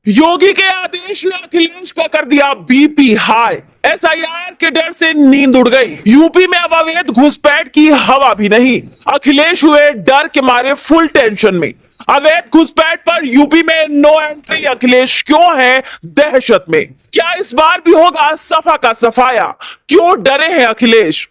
योगी के आदेश ने अखिलेश का कर दिया बीपी हाई। एसआईआर के डर से नींद उड़ गई। यूपी में अब अवैध घुसपैठ की हवा भी नहीं। अखिलेश हुए डर के मारे फुल टेंशन में। अवैध घुसपैठ पर यूपी में नो एंट्री। अखिलेश क्यों है दहशत में? क्या इस बार भी होगा सफा का सफाया? क्यों डरे हैं अखिलेश?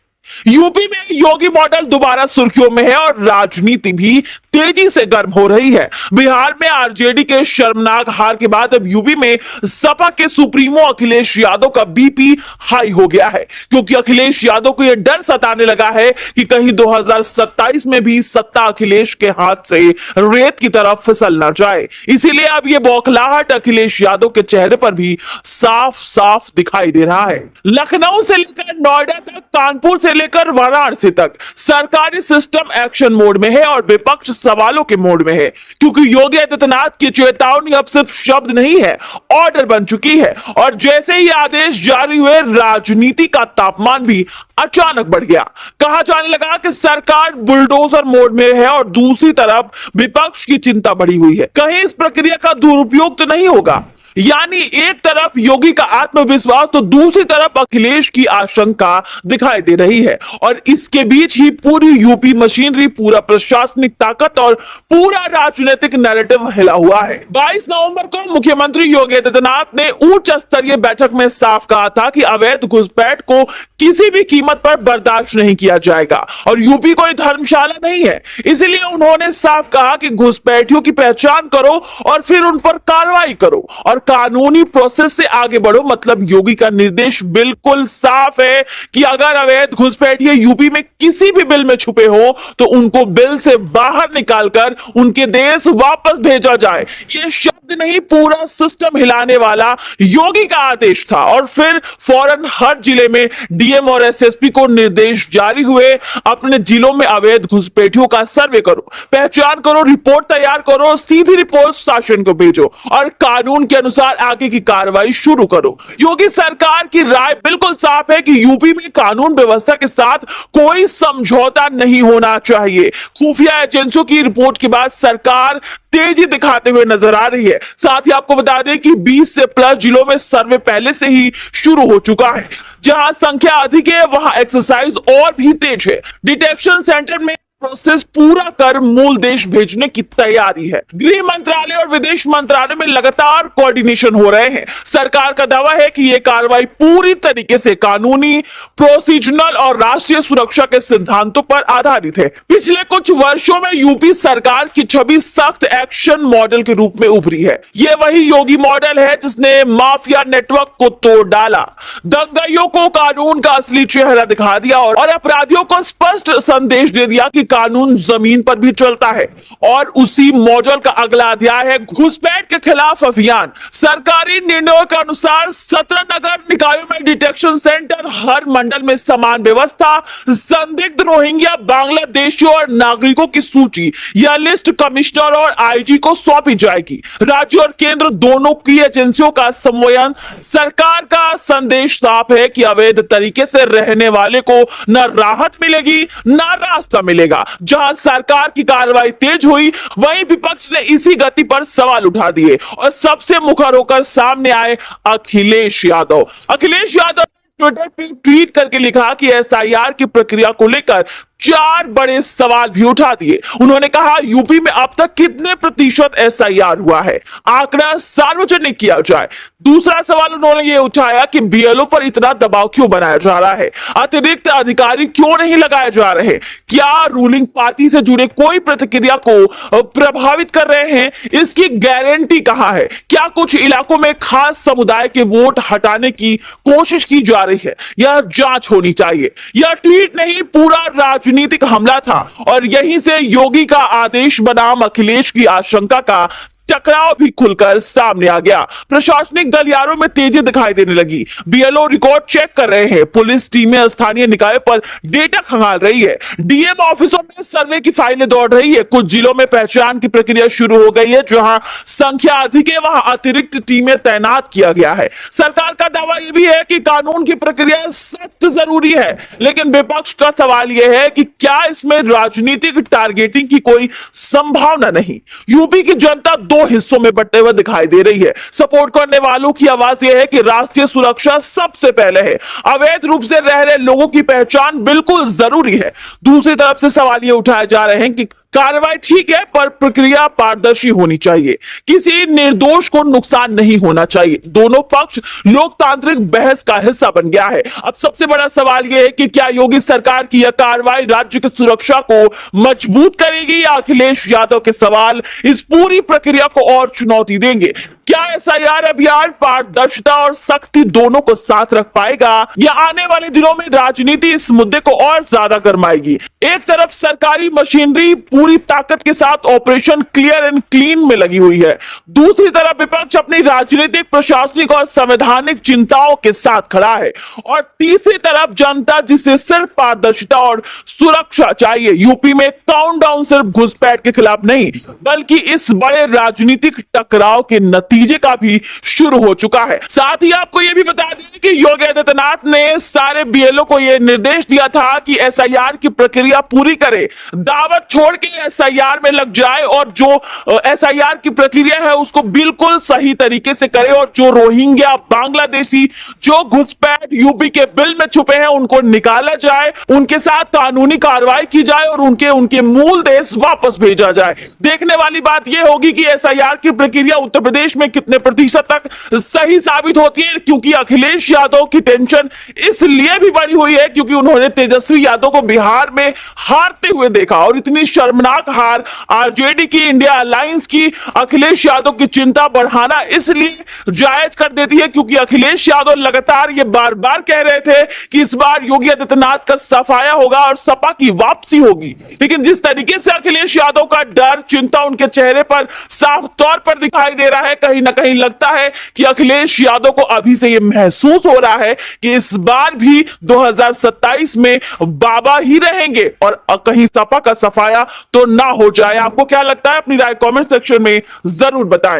यूपी में योगी मॉडल दोबारा सुर्खियों में है और राजनीति भी तेजी से गर्म हो रही है। बिहार में आरजेडी के शर्मनाक हार के बाद अब यूपी में सपा के सुप्रीमो अखिलेश यादव का बीपी हाई हो गया है, क्योंकि अखिलेश यादव को यह डर सताने लगा है कि कहीं 2027 में भी सत्ता अखिलेश के हाथ से रेत की तरफ फिसल ना जाए। इसीलिए अब यह बौखलाहट अखिलेश यादव के चेहरे पर भी साफ साफ दिखाई दे रहा है। लखनऊ से लेकर नोएडा तक, कानपुर से लेकर वाराणसी तक सरकारी सिस्टम एक्शन मोड में है और विपक्ष सवालों के मोड में है, क्योंकि योगी आदित्यनाथ की चेतावनी अब सिर्फ शब्द नहीं है, ऑर्डर बन चुकी है। और जैसे ही आदेश जारी हुए, राजनीति का तापमान भी अचानक बढ़ गया। कहा जाने लगा कि सरकार बुलडोजर मोड में है और दूसरी तरफ विपक्ष की चिंता बढ़ी हुई है, कहीं इस प्रक्रिया का दुरुपयोग तो नहीं होगा। यानी एक तरफ योगी का आत्मविश्वास तो दूसरी तरफ अखिलेश की आशंका दिखाई दे रही है। और इसके बीच ही पूरी यूपी मशीनरी, पूरा प्रशासनिक ताकत और पूरा राजनीतिक नैरेटिव हिला हुआ है। 22 नवंबर को मुख्यमंत्री योगी आदित्यनाथ ने उच्च स्तरीय बैठक में साफ कहा था कि अवैध घुसपैठ को किसी भी कीमत पर बर्दाश्त नहीं किया जाएगा और यूपी कोई धर्मशाला नहीं है। इसलिए उन्होंने साफ कहा कि घुसपैठियों की पहचान करो और फिर उन पर कार्रवाई करो और कानूनी प्रोसेस से आगे बढ़ो। मतलब योगी का निर्देश बिल्कुल साफ है कि अगर अवैध घुसपैठिए यूपी में किसी भी बिल में छुपे हो तो उनको बिल से बाहर निकालकर उनके देश वापस भेजा जाए। ये शब्द नहीं, पूरा सिस्टम हिलाने वाला योगी का आदेश था। और फिर फौरन हर जिले में डीएम और एसएसपी को निर्देश जारी हुए, अपने जिलों में अवैध घुसपैठियों का सर्वे करो, पहचान करो, रिपोर्ट तैयार करो, सीधी रिपोर्ट शासन को भेजो और कानून के अनुसार आगे की कार्रवाई शुरू करो। योगी सरकार की राय बिल्कुल साफ है कि यूपी में कानून व्यवस्था के साथ कोई समझौता नहीं होना चाहिए। खुफिया एजेंसियों की रिपोर्ट के बाद सरकार तेजी दिखाते हुए नजर आ रही है। साथ ही आपको बता दें कि 20 से प्लस जिलों में सर्वे पहले से ही शुरू हो चुका है। जहां संख्या अधिक है वहां एक्सरसाइज और भी तेज है। डिटेक्शन सेंटर में प्रोसेस पूरा कर मूल देश भेजने की तैयारी है। गृह मंत्रालय और विदेश मंत्रालय में लगातार कोऑर्डिनेशन हो रहे हैं। सरकार का दावा है कि यह कार्रवाई पूरी तरीके से कानूनी, प्रोसीजरल और राष्ट्रीय सुरक्षा के सिद्धांतों पर आधारित है। पिछले कुछ वर्षों में यूपी सरकार की छवि सख्त एक्शन मॉडल के रूप में उभरी है। यह वही योगी मॉडल है जिसने माफिया नेटवर्क को तोड़ डाला, दंगाइयों को कानून का असली चेहरा दिखा दिया और अपराधियों को स्पष्ट संदेश दे दिया कि कानून जमीन पर भी चलता है। और उसी मॉडल का अगला अध्याय है घुसपैठ के खिलाफ अभियान। सरकारी निर्णयों के अनुसार 17 नगर निकायों में डिटेक्शन सेंटर, हर मंडल में समान व्यवस्था, संदिग्ध रोहिंग्या, बांग्लादेशियों और नागरिकों की सूची। यह लिस्ट कमिश्नर और आईजी को सौंपी जाएगी। राज्य और केंद्र दोनों की एजेंसियों का समन्वयन। सरकार का संदेश साफ है कि अवैध तरीके से रहने वाले को न राहत मिलेगी न रास्ता मिलेगा। जहां सरकार की कार्रवाई तेज हुई, वहीं विपक्ष ने इसी गति पर सवाल उठा दिए और सबसे मुखर होकर सामने आए अखिलेश यादव। अखिलेश यादव ट्विटर पे ट्वीट करके लिखा कि एसआईआर की प्रक्रिया को लेकर 4 बड़े सवाल भी उठा दिए। उन्होंने कहा यूपी में अब तक कितने प्रतिशत एसआईआर हुआ है, आंकड़ा सार्वजनिक किया जाए। दूसरा सवाल उन्होंने ये उठाया कि बीएलओ पर इतना दबाव क्यों बनाया जा रहा है, अतिरिक्त अधिकारी क्यों नहीं लगाए जा रहे, क्या रूलिंग पार्टी से जुड़े कोई प्रतिक्रिया को प्रभावित कर रहे हैं, इसकी गारंटी कहां है, क्या कुछ इलाकों में खास समुदाय के वोट हटाने की कोशिश की जा रही है, यह जांच होनी चाहिए। यह ट्वीट नहीं, पूरा राजनीतिक हमला था और यहीं से योगी का आदेश बनाम अखिलेश की आशंका का टकराव भी खुलकर सामने आ गया। प्रशासनिक गलियारों में तेजी दिखाई देने लगी। बीएलओ रिकॉर्ड चेक कर रहे हैं, पुलिस टीमें स्थानीय निकाय पर डेटा खंगाल रही है, डीएम ऑफिसों में सर्वे की फाइलें दौड़ रही है। कुछ जिलों में पहचान की प्रक्रिया शुरू हो गई है। जहां संख्या अधिक है वहां अतिरिक्त टीमें तैनात किया गया है। सरकार का दावा यह भी है कि कानून की प्रक्रिया सख्त जरूरी है, लेकिन विपक्ष का सवाल यह है कि क्या इसमें राजनीतिक टारगेटिंग की कोई संभावना नहीं। यूपी की जनता दो हिस्सों में बंटते हुए दिखाई दे रही है। सपोर्ट करने वालों की आवाज यह है कि राष्ट्रीय सुरक्षा सबसे पहले है, अवैध रूप से रह रहे लोगों की पहचान बिल्कुल जरूरी है। दूसरी तरफ से सवाल ये उठाए जा रहे हैं कि कार्रवाई ठीक है पर प्रक्रिया पारदर्शी होनी चाहिए, किसी निर्दोष को नुकसान नहीं होना चाहिए। दोनों पक्ष लोकतांत्रिक बहस का हिस्सा बन गया है। अब सबसे बड़ा सवाल यह है कि क्या योगी सरकार की यह कार्रवाई राज्य की सुरक्षा को मजबूत करेगी या अखिलेश यादव के सवाल इस पूरी प्रक्रिया को और चुनौती देंगे। क्या एसआईआर अभियान पारदर्शिता और सख्ती दोनों को साथ रख पाएगा या आने वाले दिनों में राजनीति इस मुद्दे को और ज्यादा गरमाएगी। एक तरफ सरकारी मशीनरी पूरी ताकत के साथ ऑपरेशन क्लियर एंड क्लीन में लगी हुई है, दूसरी तरफ विपक्ष अपनी राजनीतिक, प्रशासनिक और संवैधानिक चिंताओं के साथ खड़ा है, और तीसरी तरफ जनता जिसे सिर्फ पारदर्शिता और सुरक्षा चाहिए। यूपी में काउंटडाउन सिर्फ घुसपैठ के खिलाफ नहीं बल्कि इस बड़े राजनीतिक टकराव के नतीजे का भी शुरू हो चुका है। साथ ही आपको यह भी बता दें कि योगी आदित्यनाथ ने सारे बीएलओ को यह निर्देश दिया था कि एसआईआर की प्रक्रिया पूरी करे, दावत छोड़ के एसआईआर में लग जाए और जो एसआईआर की प्रक्रिया है उसको बिल्कुल सही तरीके से करे, और जो रोहिंग्या, बांग्लादेशी जो घुसपैठ यूपी के बिल में छुपे हैं उनको निकाला जाए, उनके साथ कानूनी कार्रवाई की जाए और उनके मूल देश वापस भेजा जाए। देखने वाली बात यह होगी कि एसआईआर की प्रक्रिया उत्तर प्रदेश में कितने प्रतिशत तक सही साबित होती है, क्योंकि अखिलेश यादव की टेंशन इसलिए भी बढ़ी हुई है क्योंकि उन्होंने तेजस्वी यादव को बिहार में हारते हुए देखा, और इतनी शर्मनाक हार आरजेडी की, इंडिया अलायंस की, अखिलेश यादव की चिंता बढ़ाना इसलिए जायज कर देती है क्योंकि अखिलेश यादव लगातार ये बार बार कह रहे थे कि इस बार योगी आदित्यनाथ का सफाया होगा और सपा की वापसी होगी। लेकिन जिस तरीके से अखिलेश यादव का डर, चिंता उनके चेहरे पर साफ तौर पर दिखाई दे रहा है, कहीं ना कहीं लगता है कि अखिलेश यादव को अभी से यह महसूस हो रहा है कि इस बार भी 2027 में बाबा ही रहेंगे और कहीं सपा का सफाया तो ना हो जाए। आपको क्या लगता है? अपनी राय कमेंट सेक्शन में जरूर बताएं।